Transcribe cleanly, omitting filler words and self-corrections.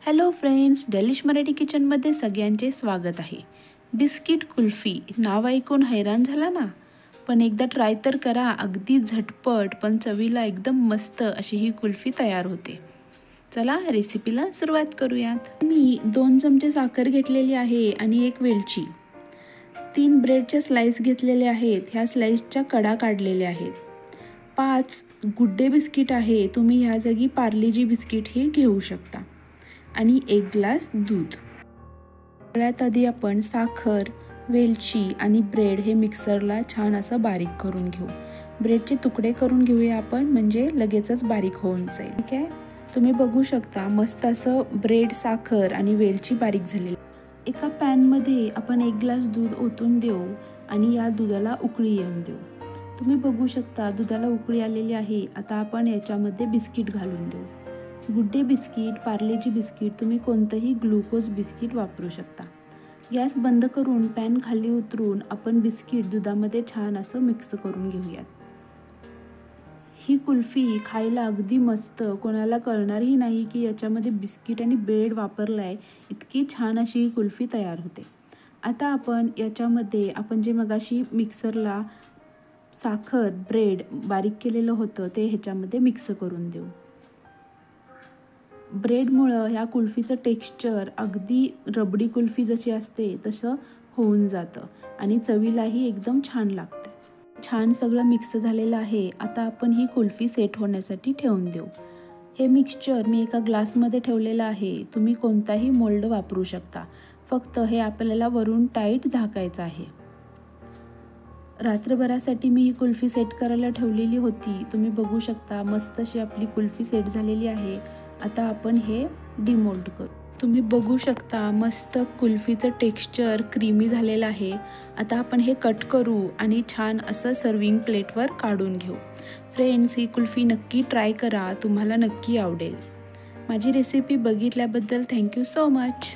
Hello friends, delish Marathi किचनमध्ये सगळ्यांचे स्वागत आहे। बिस्किट कुल्फी नाव ऐकून हैराण झाला ना? पण एकदा ट्राय तर करा। अगदी झटपट पण चवीला एकदम मस्त अशी ही कुल्फी तयार होते। चला रेसिपीला सुरुवात करूयात। मी 2 चमचे साखर घेतलेली आहे आणि 1 वेलची, 3 ब्रेडचे स्लाइस घेतलेले आहेत। ह्या स्लाइसच्या कडा काढलेल्या आहेत। 5 गुड डे बिस्किट आहे, तुम्ही ह्या जागी पार्लेजी बिस्किट हे घेऊ शकता आणि 1 ग्लास दूध। सगळ्यात आधी आपण साखर, वेलची आणि ब्रेड हे मिक्सरला छान असं बारीक करून घेऊ। ब्रेडचे तुकडे करून घेऊया आपण, म्हणजे लगेचच बारीक होऊन जाईल। ठीक आहे, तुम्ही बघू शकता मस्त असं ब्रेड, साखर आणि वेलची बारीक झालेली। एका पॅन मध्ये आपण 1 ग्लास दूध ओतून देऊ आणि या दुधाला उकळी येऊन देऊ। तुम्ही बघू शकता दुधाला उकळी आलेली आहे। आता आपण याच्यामध्ये बिस्किट घालून देऊ। Good day biscuit, Parle-G biscuit, तुम्ही कोणतंही ग्लुकोज बिस्किट वापरू शकता। गॅस बंद करून पॅन खाली उतरून आपण बिस्किट दुधामध्ये छान असं मिक्स करून घेऊयात। ही कुल्फी खायला अगदी मस्त, कोणाला कळणारही नाही की याच्यामध्ये बिस्किट आणि ब्रेड वापरलाय। इतकी छान अशी ही कुल्फी तयार होते। आता आपण याच्यामध्ये आपण जे मगाशी मिक्सरला साखर, ब्रेड बारीक केलेलं होतं ते ह्याच्यामध्ये मिक्स करून देऊ। ब्रेडमुळं ह्या कुल्फीचं टेक्स्चर अगदी रबडी कुल्फी जशी असते तसं होऊन जातं आणि चवीलाही एकदम छान लागते। छान सगळं मिक्स झालेलं आहे। आता आपण ही कुल्फी सेट होण्यासाठी ठेवून देऊ। हे मिक्सचर मी एका ग्लासमध्ये ठेवलेलं आहे। तुम्ही कोणताही मोल्ड वापरू शकता, फक्त हे आपल्याला वरून टाईट झाकायचं आहे। रात्रभरासाठी मी ही कुल्फी सेट करायला ठेवलेली होती। तुम्ही बघू शकता मस्त अशी आपली कुल्फी सेट झालेली आहे। आता आपण हे डिमोल्ड करू। तुम्ही बघू शकता मस्त कुल्फीचं टेक्स्चर क्रीमी झालेलं आहे। आता आपण हे कट करू आणि छान असं सर्विंग प्लेटवर काढून घेऊ। फ्रेंड्स, ही कुल्फी नक्की ट्राय करा, तुम्हाला नक्की आवडेल। माझी रेसिपी बघितल्याबद्दल थँक्यू सो मच।